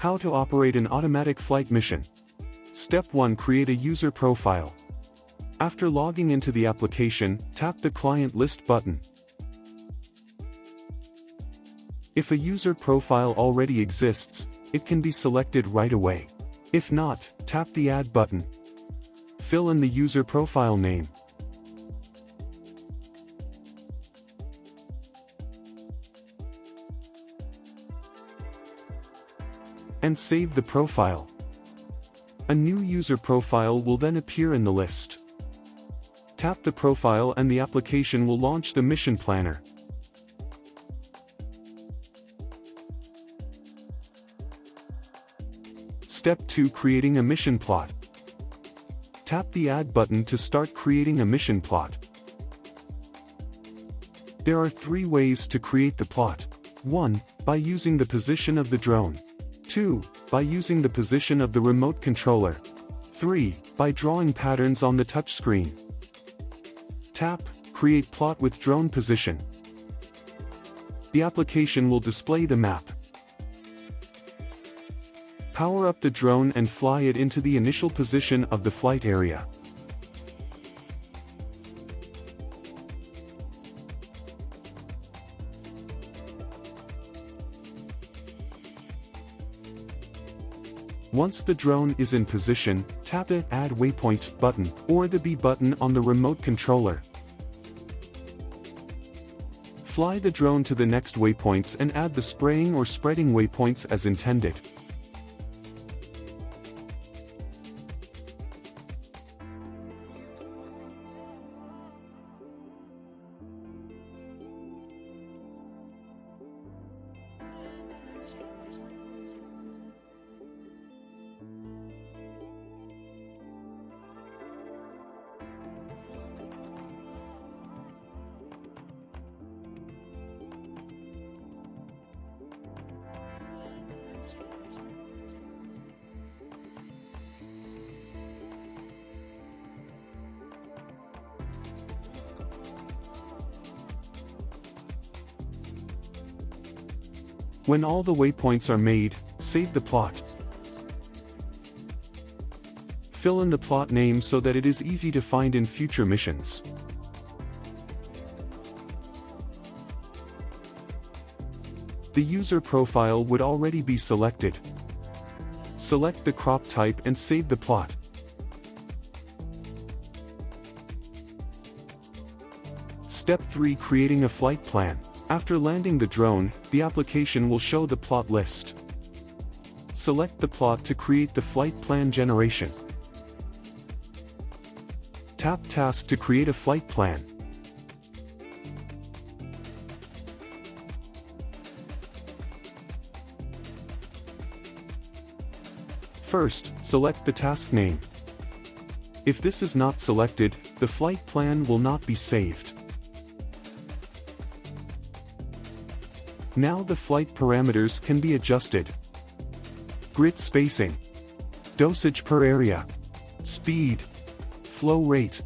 How to operate an automatic flight mission. Step 1. Create a user profile. After logging into the application, tap the Client List button. If a user profile already exists, it can be selected right away. If not, tap the Add button. Fill in the user profile name. And save the profile. A new user profile will then appear in the list. Tap the profile and the application will launch the mission planner. Step 2. Creating a mission plot. Tap the Add button to start creating a mission plot. There are 3 ways to create the plot. 1. By using the position of the drone. 2. By using the position of the remote controller. 3. By drawing patterns on the touchscreen. Tap Create Plot with Drone Position. The application will display the map. Power up the drone and fly it into the initial position of the flight area. Once the drone is in position, tap the Add Waypoint button, or the B button on the remote controller. Fly the drone to the next waypoints and add the spraying or spreading waypoints as intended. When all the waypoints are made, save the plot. Fill in the plot name so that it is easy to find in future missions. The user profile would already be selected. Select the crop type and save the plot. Step 3. Creating a flight plan. After landing the drone, the application will show the plot list. Select the plot to create the flight plan generation. Tap Task to create a flight plan. First, select the task name. If this is not selected, the flight plan will not be saved. Now the flight parameters can be adjusted. Grid spacing, dosage per area, speed, flow rate,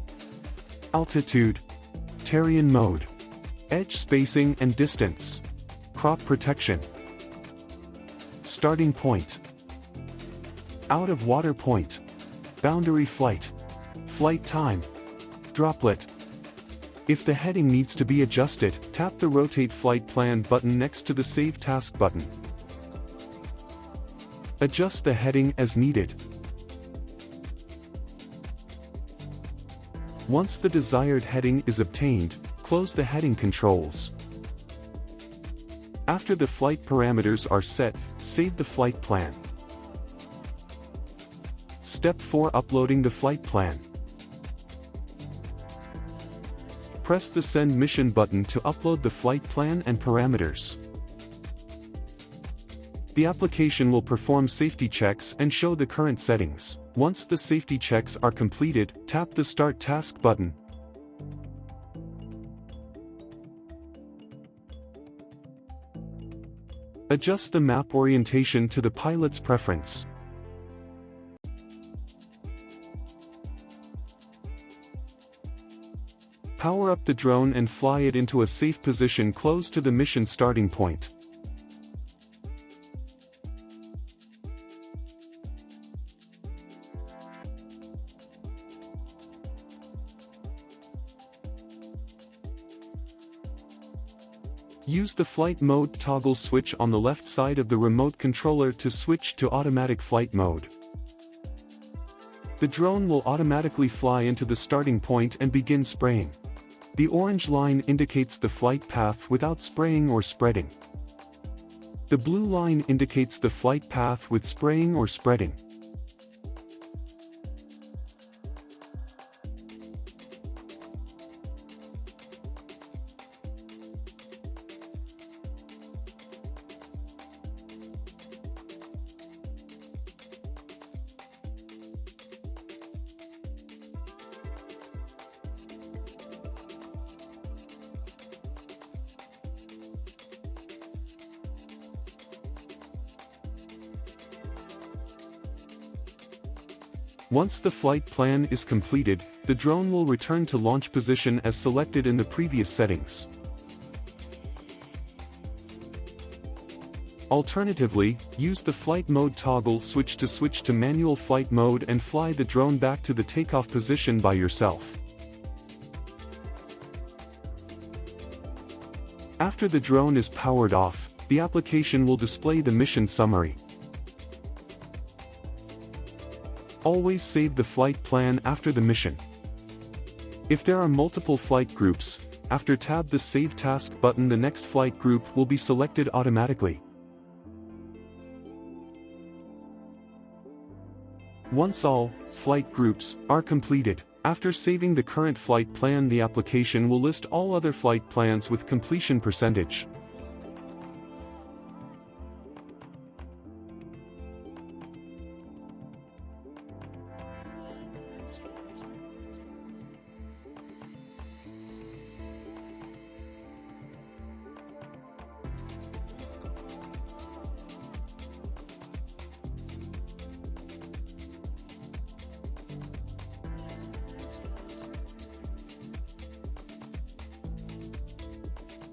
altitude, terrain mode, edge spacing and distance, crop protection, starting point, out of water point, boundary flight, flight time, droplet. If the heading needs to be adjusted, tap the Rotate Flight Plan button next to the Save Task button. Adjust the heading as needed. Once the desired heading is obtained, close the heading controls. After the flight parameters are set, save the flight plan. Step 4. Uploading the flight plan. Press the Send Mission button to upload the flight plan and parameters. The application will perform safety checks and show the current settings. Once the safety checks are completed, tap the Start Task button. Adjust the map orientation to the pilot's preference. Power up the drone and fly it into a safe position close to the mission starting point. Use the flight mode toggle switch on the left side of the remote controller to switch to automatic flight mode. The drone will automatically fly into the starting point and begin spraying. The orange line indicates the flight path without spraying or spreading. The blue line indicates the flight path with spraying or spreading. Once the flight plan is completed, the drone will return to launch position as selected in the previous settings. Alternatively, use the flight mode toggle switch to manual flight mode and fly the drone back to the takeoff position by yourself. After the drone is powered off, the application will display the mission summary. Always save the flight plan after the mission. If there are multiple flight groups, after tab the Save Task button, the next flight group will be selected automatically. Once all flight groups are completed, after saving the current flight plan, the application will list all other flight plans with completion percentage.